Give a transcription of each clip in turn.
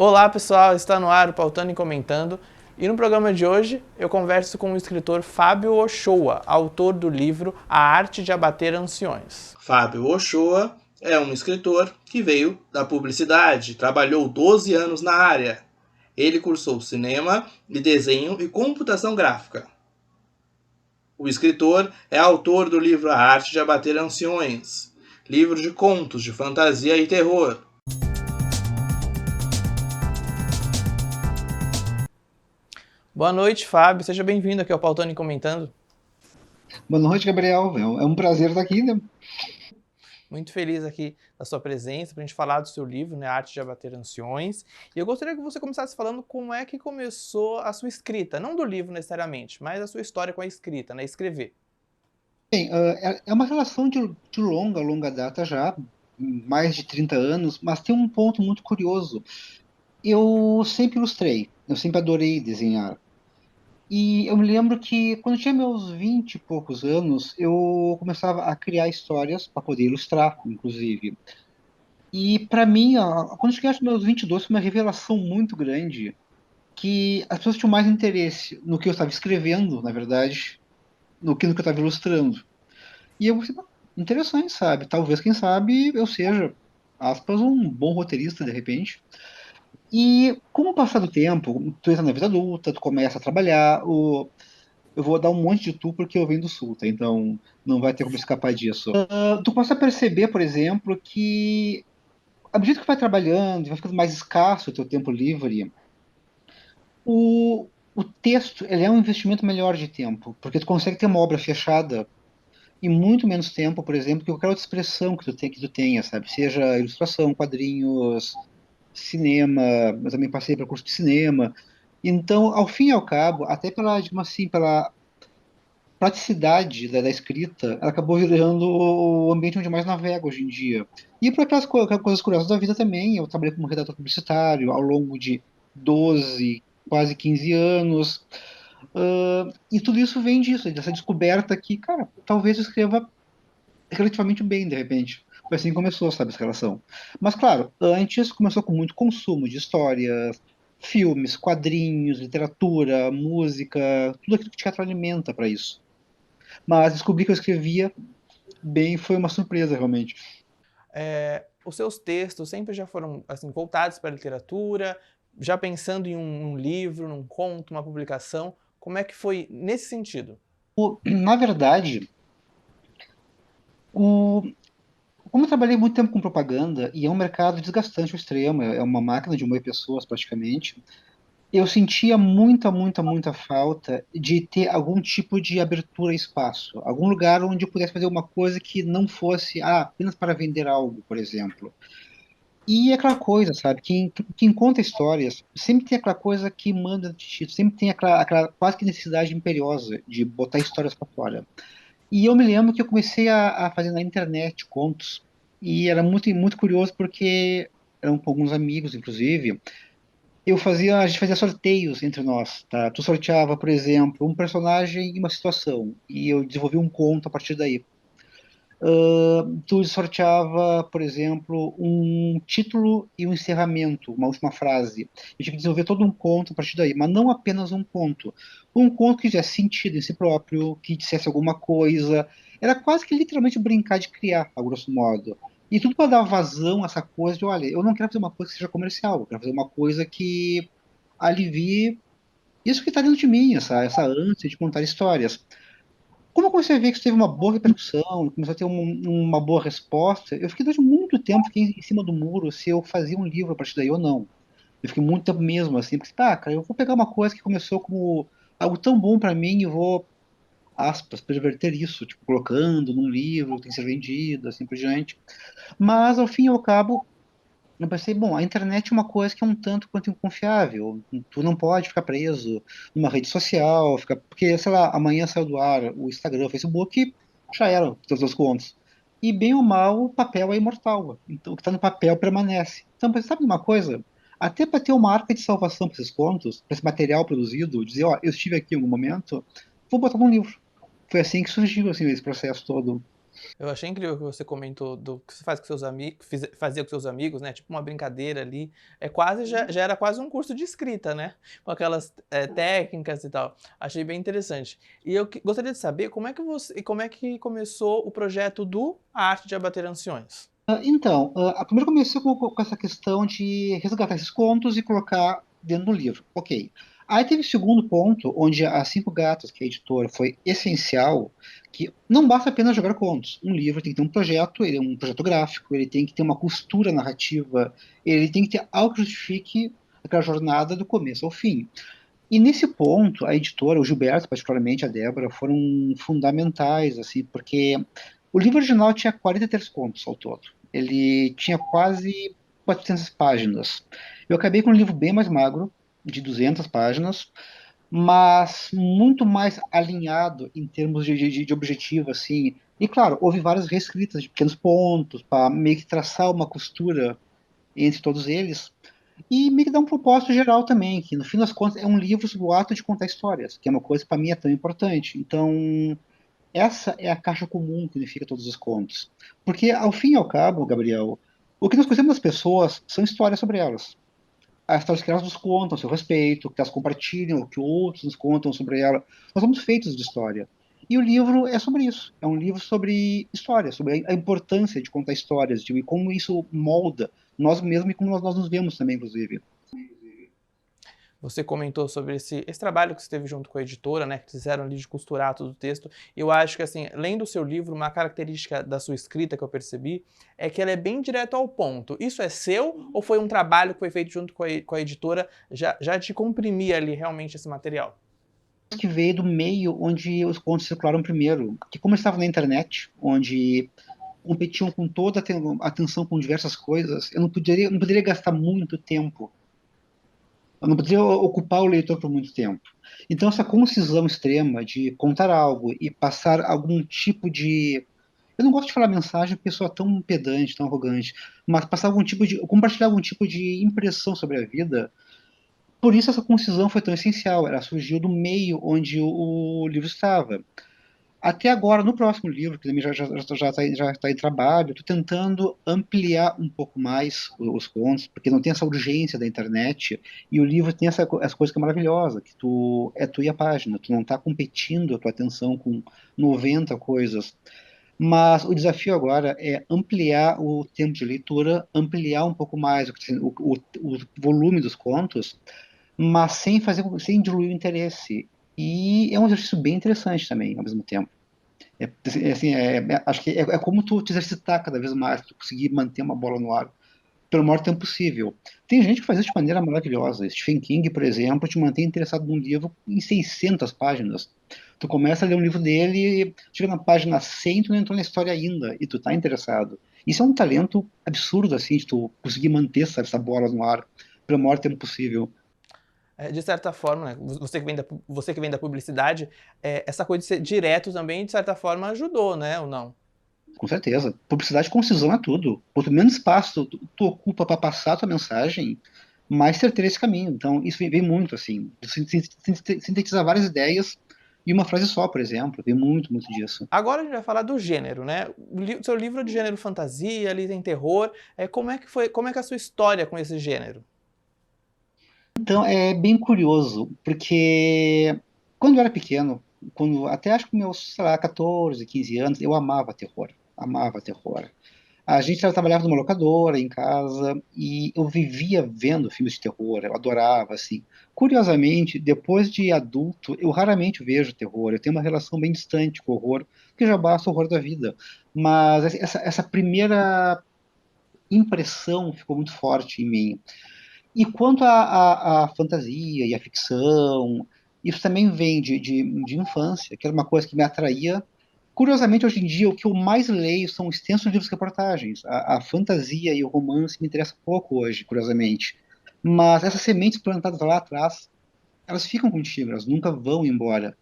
Olá pessoal, está no ar o Pautando e Comentando, e no programa de hoje eu converso com o escritor Fábio Ochoa, autor do livro A Arte de Abater Anciões. Fábio Ochoa é um escritor que veio da publicidade, trabalhou 12 anos na área. Ele cursou cinema e desenho e computação gráfica. O escritor é autor do livro A Arte de Abater Anciões, livro de contos de fantasia e terror. Boa noite, Fábio, seja bem-vindo aqui ao Pautando e Comentando. Boa noite, Gabriel. É um prazer estar aqui, né? Muito feliz aqui da sua presença para a gente falar do seu livro, né, A Arte de Abater Anciões. E eu gostaria que você começasse falando como é que começou a sua escrita, não do livro necessariamente, mas a sua história com a escrita, né, escrever. Bem, é uma relação de longa data já, mais de 30 anos, mas tem um ponto muito curioso. Eu sempre ilustrei, eu sempre adorei desenhar. E eu me lembro que quando eu tinha meus 20 e poucos anos, eu começava a criar histórias para poder ilustrar, inclusive. E para mim, quando eu cheguei aos meus 22, foi uma revelação muito grande que as pessoas tinham mais interesse no que eu estava escrevendo, na verdade, no que eu estava ilustrando. E eu pensei, "Ah, interessante, sabe? Talvez, quem sabe, eu seja, aspas, um bom roteirista, de repente." E com o passar do tempo, tu entra na vida adulta, tu começa a trabalhar, eu vou dar um monte de tu porque eu venho do Sul, tá? Então não vai ter como escapar disso. Tu começa a perceber, por exemplo, que à medida que vai trabalhando, vai ficando mais escasso o teu tempo livre, o texto, ele é um investimento melhor de tempo, porque tu consegue ter uma obra fechada e muito menos tempo, por exemplo, que qualquer outra expressão que tu tenha, sabe? Seja ilustração, quadrinhos, cinema, eu também passei para curso de cinema. Então, ao fim e ao cabo, até pela, digamos assim, pela praticidade da escrita, ela acabou virando o ambiente onde eu mais navego hoje em dia. E por aquelas coisas curiosas da vida também, eu trabalhei como redator publicitário ao longo de 12, quase 15 anos. E tudo isso vem disso, dessa descoberta que, cara, talvez eu escreva relativamente bem, de repente. Foi assim que começou, sabe, essa relação. Mas, claro, antes começou com muito consumo de histórias, filmes, quadrinhos, literatura, música, tudo aquilo que te alimenta para isso. Mas descobri que eu escrevia bem, foi uma surpresa, realmente. Os seus textos sempre já foram assim voltados para a literatura, já pensando em um livro, num conto, uma publicação. Como é que foi nesse sentido? Na verdade, o, como eu trabalhei muito tempo com propaganda, e é um mercado desgastante ao extremo, é uma máquina de moer pessoas praticamente, eu sentia muita falta de ter algum tipo de abertura a espaço, algum lugar onde eu pudesse fazer uma coisa que não fosse apenas para vender algo, por exemplo. E é aquela coisa, sabe? Quem conta histórias sempre tem aquela coisa que manda de ti, sempre tem aquela quase que necessidade imperiosa de botar histórias para fora. E eu me lembro que eu comecei a fazer na internet contos, e era muito curioso porque eram com alguns amigos, inclusive. A gente fazia sorteios entre nós, tá? Tu sorteava, por exemplo, um personagem e uma situação, e eu desenvolvi um conto a partir daí. Tu sorteava, por exemplo, um título e um encerramento, uma última frase. Eu tinha que desenvolver todo um conto a partir daí, mas não apenas um conto. Um conto que fizesse sentido em si próprio, que dissesse alguma coisa. Era quase que literalmente brincar de criar, a grosso modo. E tudo para dar vazão a essa coisa de, olha, eu não quero fazer uma coisa que seja comercial, eu quero fazer uma coisa que alivie isso que está dentro de mim, essa ânsia de contar histórias. Como eu comecei a ver que isso teve uma boa repercussão, começou a ter uma boa resposta, eu fiquei durante muito tempo fiquei em cima do muro se eu fazia um livro a partir daí ou não. Eu fiquei muito tempo mesmo, assim, porque, tá, cara, eu vou pegar uma coisa que começou como algo tão bom para mim e vou, aspas, perverter isso, tipo, colocando num livro que tem que ser vendido, assim por diante. Mas, ao fim e ao cabo, eu pensei, bom, a internet é uma coisa que é um tanto quanto inconfiável. Tu não pode ficar preso numa rede social, porque, sei lá, amanhã saiu do ar o Instagram, o Facebook, já eram todas as contas. E bem ou mal, o papel é imortal. Então, o que está no papel permanece. Então, mas sabe uma coisa? Até para ter uma arca de salvação para esses contos, para esse material produzido, dizer, ó, eu estive aqui em algum momento, vou botar num livro. Foi assim que surgiu assim, esse processo todo. Eu achei incrível o que você comentou do que você faz com seus amigos, fazia com seus amigos, né? Tipo uma brincadeira ali. É quase já era quase um curso de escrita, né? Com aquelas técnicas e tal. Achei bem interessante. E eu gostaria de saber como é que começou o projeto do A Arte de Abater Anciões. Então, a primeira comecei com essa questão de resgatar esses contos e colocar dentro do livro. Ok. Aí teve o segundo ponto, onde a Cinco Gatos, que é a editora, foi essencial, que não basta apenas jogar contos. Um livro tem que ter um projeto, ele é um projeto gráfico, ele tem que ter uma costura narrativa, ele tem que ter algo que justifique aquela jornada do começo ao fim. E nesse ponto, a editora, o Gilberto, particularmente a Débora, foram fundamentais, assim, porque o livro original tinha 43 contos ao todo. Ele tinha quase 400 páginas. Eu acabei com um livro bem mais magro, de 200 páginas, mas muito mais alinhado em termos de objetivo, assim. E claro, houve várias reescritas de pequenos pontos, para meio que traçar uma costura entre todos eles. E meio que dá um propósito geral também, que no fim das contas é um livro sobre o ato de contar histórias, que é uma coisa que para mim é tão importante. Então, essa é a caixa comum que unifica todos os contos. Porque, ao fim e ao cabo, Gabriel, o que nós conhecemos das pessoas são histórias sobre elas. As histórias que elas nos contam a seu respeito, que elas compartilham, o que outros nos contam sobre ela. Nós somos feitos de história. E o livro é sobre isso. É um livro sobre história, sobre a importância de contar histórias, de como isso molda nós mesmos e como nós nos vemos também, inclusive. Você comentou sobre esse trabalho que você teve junto com a editora, né, que fizeram ali de costurar todo o texto. Eu acho que, assim, lendo o seu livro, uma característica da sua escrita que eu percebi é que ela é bem direto ao ponto. Isso é seu ou foi um trabalho que foi feito junto com a editora já de comprimir ali realmente esse material? Que veio do meio onde os contos circularam primeiro. Que como estavam na internet, onde competiam com toda a atenção com diversas coisas, eu não poderia gastar muito tempo. Eu não poderia ocupar o leitor por muito tempo. Então, essa concisão extrema de contar algo e passar algum tipo de. Eu não gosto de falar mensagem porque sou tão pedante, tão arrogante, mas passar algum tipo de. Compartilhar algum tipo de impressão sobre a vida. Por isso, essa concisão foi tão essencial. Ela surgiu do meio onde o livro estava. Até agora, no próximo livro, que também já tá em trabalho, estou tentando ampliar um pouco mais os contos, porque não tem essa urgência da internet, e o livro tem essa coisa que é maravilhosa, que é tu e a página, tu não está competindo a tua atenção com 90 coisas. Mas o desafio agora é ampliar o tempo de leitura, ampliar um pouco mais o volume dos contos, mas sem diluir o interesse. E é um exercício bem interessante também, ao mesmo tempo. Assim, acho que é como tu te exercitar cada vez mais, tu conseguir manter uma bola no ar pelo maior tempo possível. Tem gente que faz isso de maneira maravilhosa. Stephen King, por exemplo, te mantém interessado num livro em 600 páginas. Tu começa a ler um livro dele, e chega na página 100, tu não entrou na história ainda, e tu tá interessado. Isso é um talento absurdo, assim, de tu conseguir manter essa bola no ar pelo maior tempo possível. De certa forma, né, você que vem da publicidade, essa coisa de ser direto também, de certa forma, ajudou, né, ou não? Com certeza. Publicidade com concisão é tudo. Quanto menos espaço tu ocupa para passar a tua mensagem, mais certeiro é esse caminho. Então, isso vem muito, assim. Sintetizar várias ideias em uma frase só, por exemplo. Vem muito, muito disso. Agora a gente vai falar do gênero, né? O seu livro é de gênero fantasia, ali tem terror. Como é que é a sua história com esse gênero? Então, é bem curioso, porque quando eu era pequeno, até acho que meus, sei lá, 14, 15 anos, eu amava terror. Amava terror. A gente trabalhava numa locadora em casa e eu vivia vendo filmes de terror, eu adorava, assim. Curiosamente, depois de adulto, eu raramente vejo terror, eu tenho uma relação bem distante com o horror, porque já basta o horror da vida. Mas essa primeira impressão ficou muito forte em mim. E quanto à fantasia e à ficção, isso também vem de infância, que era uma coisa que me atraía. Curiosamente, hoje em dia, o que eu mais leio são extensos livros-reportagens. A fantasia e o romance me interessam pouco hoje, curiosamente. Mas essas sementes plantadas lá atrás, elas ficam contigo, elas nunca vão embora.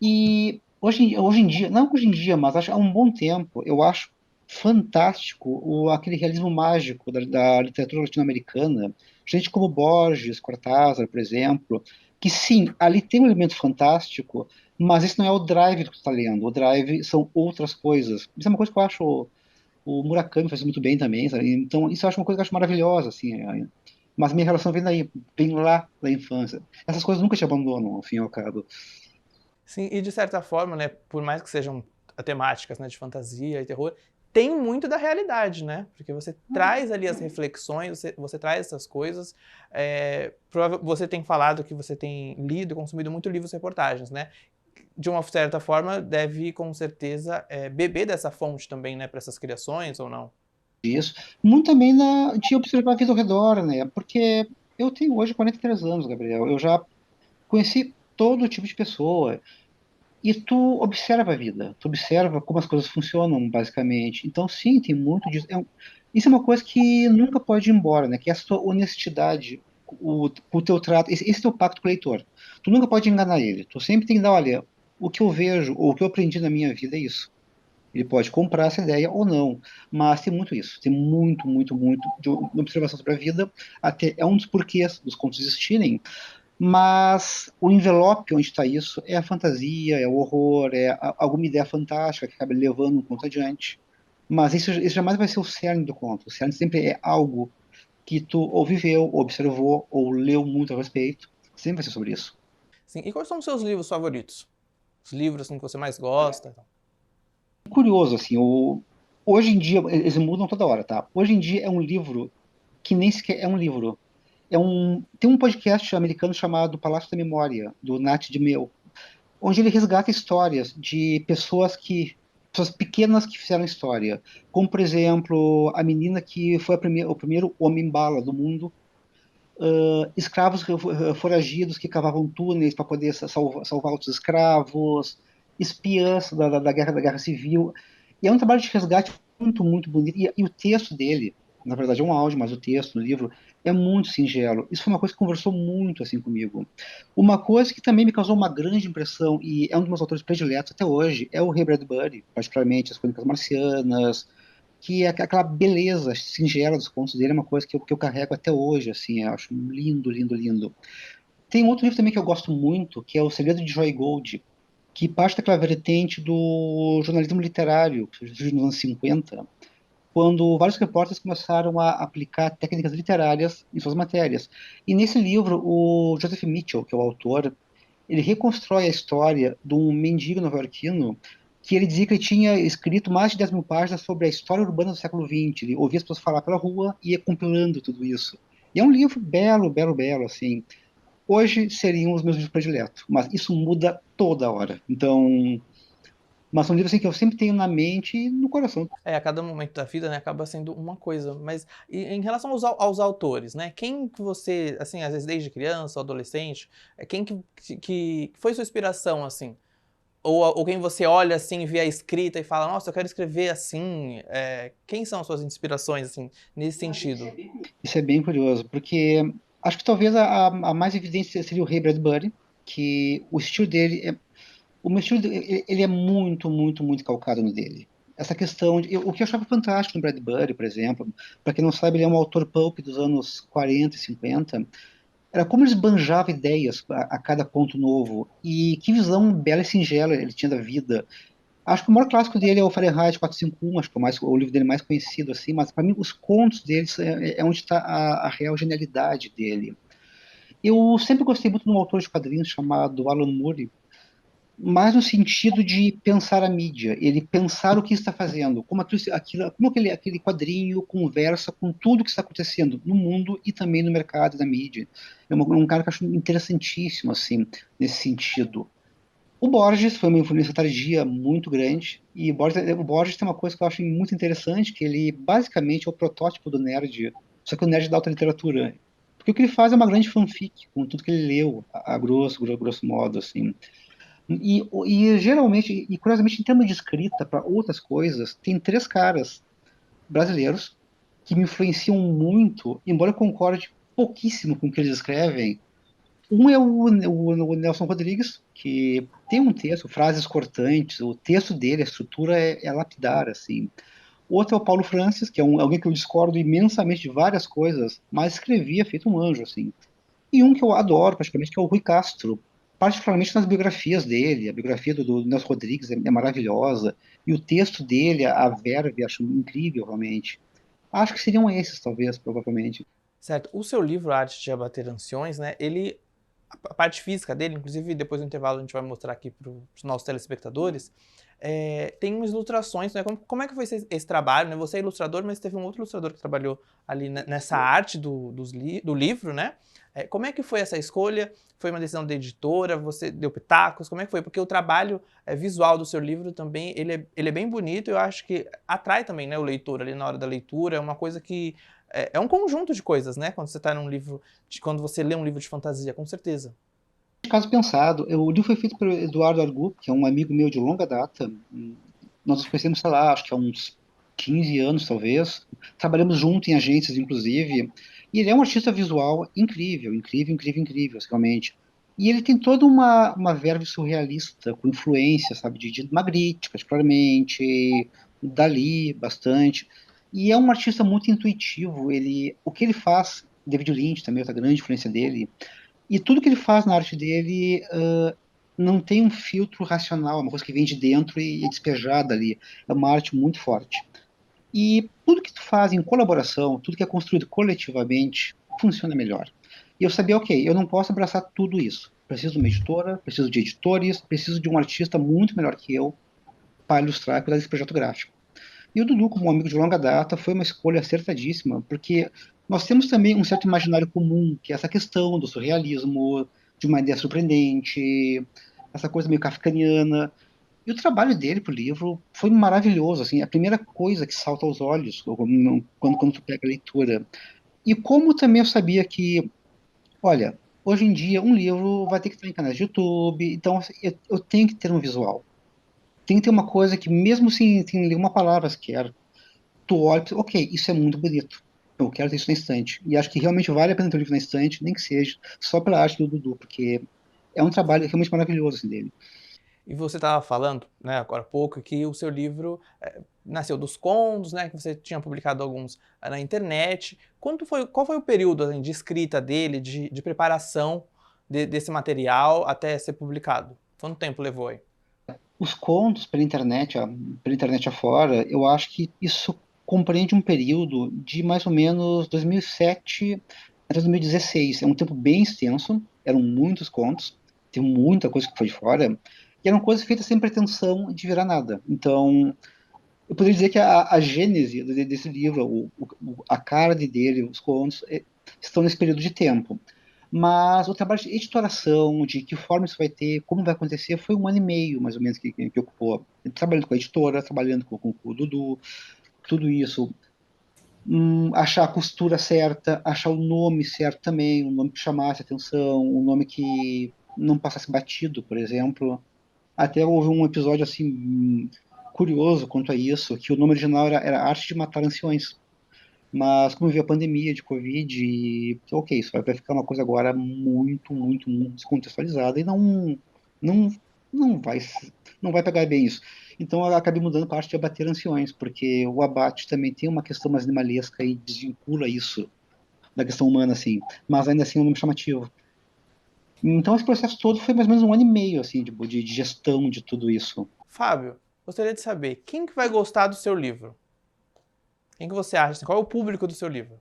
E hoje em dia, não hoje em dia, mas acho há um bom tempo, eu acho. fantástico aquele realismo mágico da literatura latino-americana, gente como Borges, Cortázar, por exemplo, que sim, ali tem um elemento fantástico, mas esse não é o drive do que tu está lendo. O drive são outras coisas. Isso é uma coisa que eu acho o Murakami faz muito bem também, sabe? Então, isso eu acho uma coisa que eu acho maravilhosa, assim. Mas minha relação vem daí, vem lá da infância. Essas coisas nunca te abandonam, ao fim e ao cabo. Sim, e de certa forma, né, por mais que sejam temáticas, né, de fantasia e terror, tem muito da realidade, né? Porque você traz ali as reflexões, você traz essas coisas. Você tem falado que você tem lido e consumido muito livros reportagens, né? De uma certa forma, deve com certeza beber dessa fonte também, né, para essas criações ou não? Disso. Muito também de observar a vida ao redor, né? Porque eu tenho hoje 43 anos, Gabriel. Eu já conheci todo tipo de pessoa. E tu observa a vida, tu observa como as coisas funcionam, basicamente. Então, sim, tem muito disso. Isso é uma coisa que nunca pode ir embora, né? Que é a sua honestidade, o teu trato, esse teu pacto com o leitor. Tu nunca pode enganar ele. Tu sempre tem que dar, olha, o que eu vejo, ou o que eu aprendi na minha vida é isso. Ele pode comprar essa ideia ou não, mas tem muito isso, tem muito, muito, muito de observação sobre a vida, até é um dos porquês dos contos existirem, mas o envelope onde está isso é a fantasia, é o horror, alguma ideia fantástica que acaba levando um conto adiante. Mas isso jamais vai ser o cerne do conto. O cerne sempre é algo que tu ou viveu, ou observou, ou leu muito a respeito. Sempre vai ser sobre isso. Sim. E quais são os seus livros favoritos? Os livros assim, que você mais gosta? Curioso, assim, hoje em dia, eles mudam toda hora, tá? Hoje em dia é um livro que nem sequer é um livro. Tem um podcast americano chamado Palácio da Memória, do Nat Meo, onde ele resgata histórias de pessoas pequenas que fizeram história, como por exemplo a menina que foi o primeiro homem-bala do mundo, escravos foragidos que cavavam túneis para poder salvar outros escravos, espiãs da guerra civil. E é um trabalho de resgate muito, muito bonito. E o texto dele, na verdade é um áudio, mas o texto no livro é muito singelo. Isso foi uma coisa que conversou muito assim comigo. Uma coisa que também me causou uma grande impressão, e é um dos meus autores prediletos até hoje, é o Ray Bradbury, particularmente as Crônicas Marcianas, que é aquela beleza singela dos contos dele é uma coisa que eu carrego até hoje, assim, eu acho lindo, lindo, lindo. Tem um outro livro também que eu gosto muito, que é O Segredo de Joy Gold, que parte daquela vertente do jornalismo literário, que surgiu nos anos 50, quando vários repórteres começaram a aplicar técnicas literárias em suas matérias. E nesse livro, o Joseph Mitchell, que é o autor, ele reconstrói a história de um mendigo nova-iorquino que ele dizia que ele tinha escrito mais de 10 mil páginas sobre a história urbana do século XX. Ele ouvia as pessoas falar pela rua e ia compilando tudo isso. E é um livro belo, belo, belo, assim. Hoje seriam os meus livros prediletos, mas isso muda toda hora. Então, mas são livros assim, que eu sempre tenho na mente e no coração. A cada momento da vida, né, acaba sendo uma coisa. Mas em relação aos autores, né, quem que você, assim, às vezes desde criança ou adolescente, quem que foi sua inspiração, assim? Ou quem você olha assim, vê a escrita e fala, nossa, eu quero escrever assim. Quem são as suas inspirações, assim, nesse sentido? Isso é bem curioso, porque acho que talvez a mais evidente seria o Ray Bradbury, que o estilo dele o meu estilo, ele é muito, muito, muito calcado no dele. Essa questão o que eu achava fantástico no Bradbury, por exemplo, para quem não sabe, ele é um autor pulp dos anos 40 e 50, era como ele esbanjava ideias a cada ponto novo, e que visão bela e singela ele tinha da vida. Acho que o maior clássico dele é o Fahrenheit 451, acho que é o livro dele mais conhecido, assim, mas para mim os contos dele é onde está a real genialidade dele. Eu sempre gostei muito de um autor de quadrinhos chamado Alan Moore, mais no sentido de pensar a mídia, ele pensar o que está fazendo, como aquele quadrinho conversa com tudo que está acontecendo no mundo e também no mercado da mídia. Um cara que eu acho interessantíssimo, assim, nesse sentido. O Borges foi uma influência tardia muito grande, e o Borges tem uma coisa que eu acho muito interessante, que ele basicamente é o protótipo do nerd, só que o nerd da alta literatura. Porque o que ele faz é uma grande fanfic, com tudo que ele leu, a grosso modo, assim. E geralmente, e curiosamente, em termos de escrita para outras coisas, tem três caras brasileiros que me influenciam muito, embora eu concorde pouquíssimo com o que eles escrevem. Um é o Nelson Rodrigues, que tem um texto, frases cortantes, o texto dele, a estrutura é lapidar, assim. Outro é o Paulo Francis, que é alguém que eu discordo imensamente de várias coisas, mas escrevia feito um anjo, assim. E um que eu adoro, praticamente, que é o Rui Castro, particularmente nas biografias dele. A biografia do Nelson Rodrigues é maravilhosa, e o texto dele, a verve, acho incrível, realmente. Acho que seriam esses, talvez, provavelmente. Certo. O seu livro, A Arte de Abater Anciões, né, a parte física dele, inclusive depois do intervalo a gente vai mostrar aqui para os nossos telespectadores, tem umas ilustrações, né? Como é que foi esse trabalho, né? Você é ilustrador, mas teve um outro ilustrador que trabalhou ali nessa arte do livro, né? Como é que foi essa escolha? Foi uma decisão da editora? Você deu pitacos? Como é que foi? Porque o trabalho visual do seu livro também, ele é bem bonito e eu acho que atrai também, né, o leitor ali na hora da leitura. É uma coisa que é um conjunto de coisas, né? Quando você está num livro, quando você lê um livro de fantasia, com certeza. Caso pensado, o livro foi feito pelo Eduardo Argu, que é um amigo meu de longa data. Nós nos conhecemos, sei lá, acho que há uns 15 anos, talvez. Trabalhamos junto em agências, inclusive. E ele é um artista visual incrível, incrível, incrível, incrível, realmente. E ele tem toda uma verve surrealista, com influência, sabe, de Magritte, particularmente, Dali, bastante. E é um artista muito intuitivo. O que ele faz, David Lynch também, outra grande influência dele, e tudo que ele faz na arte dele não tem um filtro racional, é uma coisa que vem de dentro e é despejada ali. É uma arte muito forte. E tudo que tu faz em colaboração, tudo que é construído coletivamente, funciona melhor. E eu sabia, ok, eu não posso abraçar tudo isso. Preciso de uma editora, preciso de editores, preciso de um artista muito melhor que eu para ilustrar e cuidar desse projeto gráfico. E o Dudu, como um amigo de longa data, foi uma escolha acertadíssima, porque nós temos também um certo imaginário comum, que é essa questão do surrealismo, de uma ideia surpreendente, essa coisa meio kafkaniana. E o trabalho dele pro livro foi maravilhoso, assim, a primeira coisa que salta aos olhos quando tu pega a leitura. E como também eu sabia que, olha, hoje em dia um livro vai ter que estar em canais de YouTube, então assim, eu tenho que ter um visual. Tem que ter uma coisa que, mesmo sem ler uma palavra sequer, tu olha e pensa, ok, isso é muito bonito. Eu quero ter isso na estante. E acho que realmente vale a pena ter o livro na estante, nem que seja só pela arte do Dudu, porque é um trabalho realmente maravilhoso assim, dele. E você estava falando, né, agora há pouco, que o seu livro nasceu dos contos, né, que você tinha publicado alguns na internet. Qual foi o período assim, de escrita dele, de preparação desse material até ser publicado? Quanto tempo levou aí? Os contos pela internet afora, eu acho que isso compreende um período de mais ou menos 2007 até 2016. É um tempo bem extenso, eram muitos contos, tem muita coisa que foi de fora, e eram coisas feitas sem pretensão de virar nada. Então, eu poderia dizer que a gênese desse livro, a carne dele, os contos, estão nesse período de tempo. Mas o trabalho de editoração, de que forma isso vai ter, como vai acontecer, foi um ano e meio, mais ou menos, que ocupou. Trabalhando com a editora, trabalhando com o Dudu, tudo isso. Achar a costura certa, achar o nome certo também, um nome que chamasse atenção, um nome que não passasse batido, por exemplo. Até houve um episódio assim curioso quanto a isso, que o nome original era Arte de Matar Anciões. Mas como veio a pandemia de Covid, ok, isso vai ficar uma coisa agora muito, muito, muito descontextualizada e não, não vai, não vai pegar bem isso. Então eu acabei mudando para a arte de abater anciões, porque o abate também tem uma questão mais animalesca e desvincula isso da questão humana, assim, mas ainda assim é um nome chamativo. Então esse processo todo foi mais ou menos um ano e meio, assim, de gestão de tudo isso. Fábio, gostaria de saber, quem que vai gostar do seu livro? Quem que você acha? Assim, qual é o público do seu livro?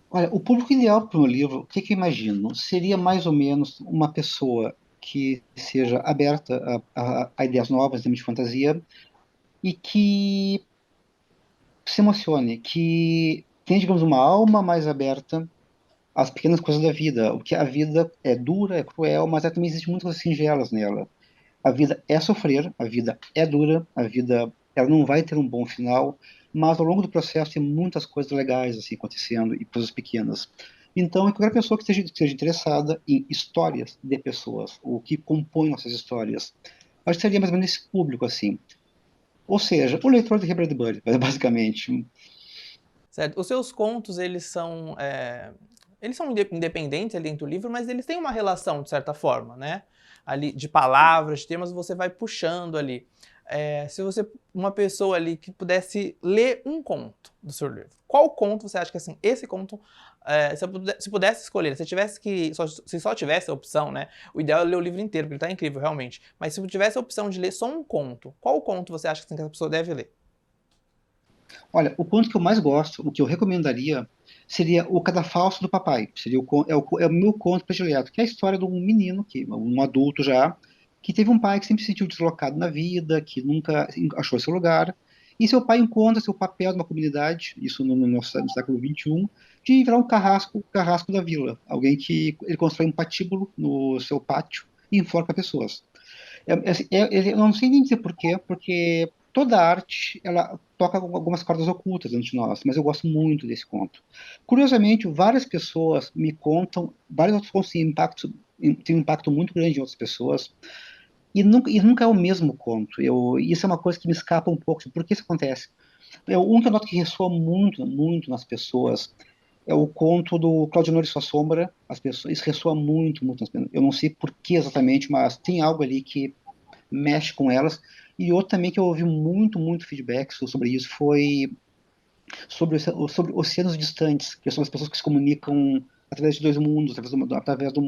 Olha, o público ideal para o meu livro, o que que eu imagino? Seria mais ou menos uma pessoa que seja aberta a ideias novas, de fantasia, e que se emocione, que tenha, digamos, uma alma mais aberta às pequenas coisas da vida. O que a vida é dura, é cruel, mas ela também existe muitas coisas singelas nela. A vida é sofrer, a vida é dura, a vida ela não vai ter um bom final, mas ao longo do processo tem muitas coisas legais assim acontecendo e coisas pequenas. Então, qualquer pessoa que esteja interessada em histórias de pessoas, o que compõe nossas histórias, acho que seria mais ou menos esse público assim. Ou seja, o leitor de Herbert Bud, basicamente. Certo? Os seus contos, eles são independentes ali dentro do livro, mas eles têm uma relação, de certa forma, né? Ali, de palavras, de temas, você vai puxando ali. se você, uma pessoa ali que pudesse ler um conto do seu livro, qual conto você acha que, assim, esse conto, se pudesse escolher, se só tivesse a opção, né? O ideal é ler o livro inteiro, porque ele tá incrível, realmente. Mas se tivesse a opção de ler só um conto, qual conto você acha que, assim, que a pessoa deve ler? Olha, o conto que eu mais gosto, o que eu recomendaria, seria O Cadafalso do Papai. Seria é o meu conto predileto, que é a história de um menino, um adulto já, que teve um pai que sempre se sentiu deslocado na vida, que nunca achou seu lugar, e seu pai encontra seu papel numa comunidade, isso no século XXI, de virar um carrasco da vila. Alguém que ele constrói um patíbulo no seu pátio e enforca pessoas. Eu não sei nem dizer por quê, porque toda arte ela toca algumas cordas ocultas dentro de nós, mas eu gosto muito desse conto. Curiosamente, várias pessoas me contam, vários outros contos têm um impacto muito grande em outras pessoas, e nunca é o mesmo conto. Isso é uma coisa que me escapa um pouco. Por que isso acontece? Um que eu noto que ressoa muito, muito nas pessoas é o conto do Claudionor e Sua Sombra. As pessoas, isso ressoa muito, muito nas pessoas. Eu não sei por que exatamente, mas tem algo ali que mexe com elas. E outro também que eu ouvi muito, muito feedback sobre isso foi sobre oceanos distantes, que são as pessoas que se comunicam através de dois mundos, através de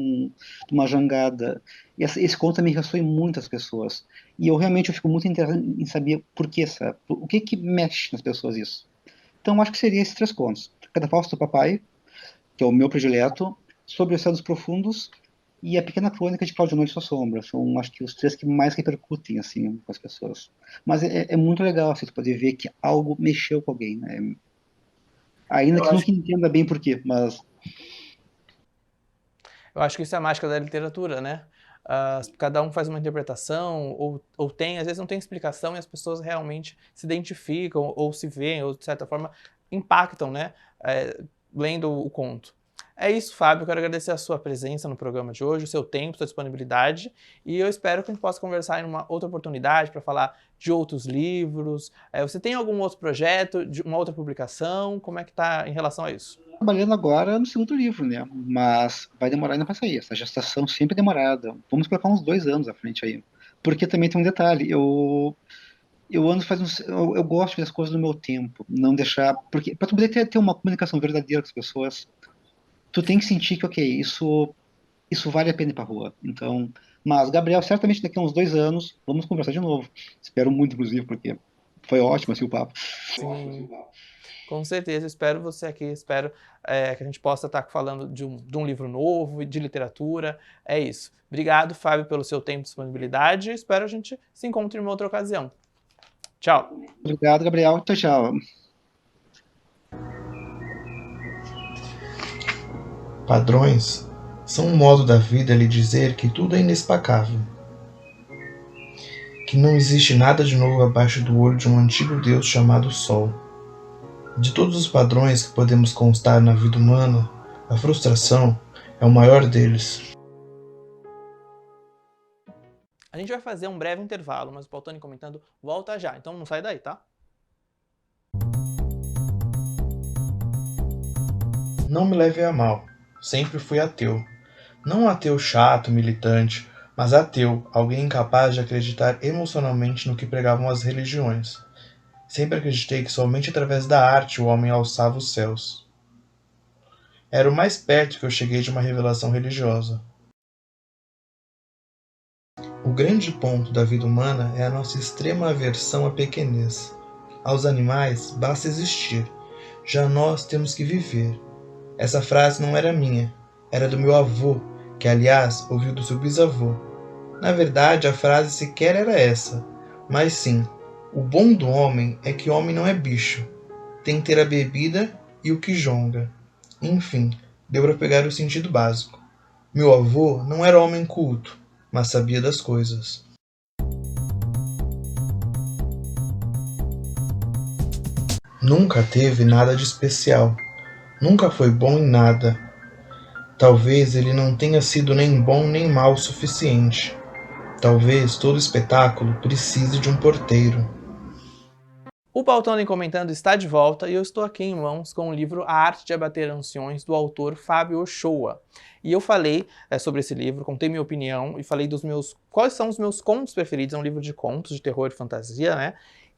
uma jangada. E esse conto também ressoa em muitas pessoas. E eu fico muito interessado em saber por que o que mexe nas pessoas isso. Então acho que seria esses três contos. Cadafalso do Papai, que é o meu predileto, Sobre Oceanos Profundos e A Pequena Crônica de Claudio Noite e Sua Sombra. São, acho que, os três que mais repercutem, assim, com as pessoas. Mas é muito legal, assim, tu poder ver que algo mexeu com alguém, né? Ainda Eu que acho nunca entenda bem por quê, mas... Eu acho que isso é a mágica da literatura, né? Cada um faz uma interpretação, ou tem, às vezes não tem explicação, e as pessoas realmente se identificam, ou se veem, ou de certa forma impactam, né? Lendo o conto. É isso, Fábio. Eu quero agradecer a sua presença no programa de hoje, o seu tempo, sua disponibilidade, e eu espero que a gente possa conversar em uma outra oportunidade para falar de outros livros. Você tem algum outro projeto, de uma outra publicação? Como é que está em relação a isso? Trabalhando agora no segundo livro, né? Mas vai demorar ainda para sair. Essa gestação sempre é demorada. Vamos colocar uns 2 anos à frente aí. Porque também tem um detalhe. Eu ando fazendo. Eu gosto de fazer as coisas no meu tempo. Não deixar. Porque para tu poder ter uma comunicação verdadeira com as pessoas, tu tem que sentir que, ok, isso vale a pena ir pra rua. Então. Mas, Gabriel, certamente daqui a uns 2 anos, vamos conversar de novo. Espero muito, inclusive, porque foi ótimo assim o papo. Sim. Com certeza, espero você aqui, espero que a gente possa estar falando de um livro novo, de literatura. É isso. Obrigado, Fábio, pelo seu tempo e disponibilidade. Espero a gente se encontre em uma outra ocasião. Tchau. Obrigado, Gabriel. Tchau, tchau. Padrões são um modo da vida lhe dizer que tudo é inexplicável, que não existe nada de novo abaixo do olho de um antigo Deus chamado Sol. De todos os padrões que podemos constar na vida humana, a frustração é o maior deles. A gente vai fazer um breve intervalo, mas o Pautani comentando volta já, então não sai daí, tá? Não me leve a mal, sempre fui ateu. Não um ateu chato, militante, mas ateu, alguém incapaz de acreditar emocionalmente no que pregavam as religiões. Sempre acreditei que somente através da arte o homem alçava os céus. Era o mais perto que eu cheguei de uma revelação religiosa. O grande ponto da vida humana é a nossa extrema aversão à pequenez. Aos animais basta existir, já nós temos que viver. Essa frase não era minha, era do meu avô, que aliás ouviu do seu bisavô. Na verdade, a frase sequer era essa, mas sim, o bom do homem é que o homem não é bicho, tem que ter a bebida e o que jonga. Enfim, deu para pegar o sentido básico. Meu avô não era homem culto, mas sabia das coisas. Nunca teve nada de especial, nunca foi bom em nada. Talvez ele não tenha sido nem bom nem mal o suficiente. Talvez todo espetáculo precise de um porteiro. O Pautando e Comentando está de volta e eu estou aqui em mãos com o livro A Arte de Abater Anciões, do autor Fábio Ochoa. E eu falei sobre esse livro, contei minha opinião e falei quais são os meus contos preferidos. É um livro de contos, de terror e fantasia, né?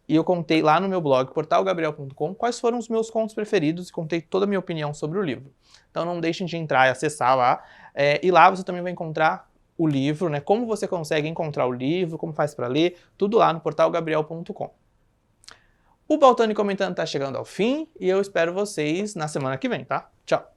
E eu contei lá no meu blog, portalgabriel.com, quais foram os meus contos preferidos e contei toda a minha opinião sobre o livro. Então não deixem de entrar e acessar lá. E lá você também vai encontrar o livro, né? Como você consegue encontrar o livro, como faz para ler, tudo lá no portalgabriel.com. O Pautando e Comentando tá chegando ao fim e eu espero vocês na semana que vem, tá? Tchau!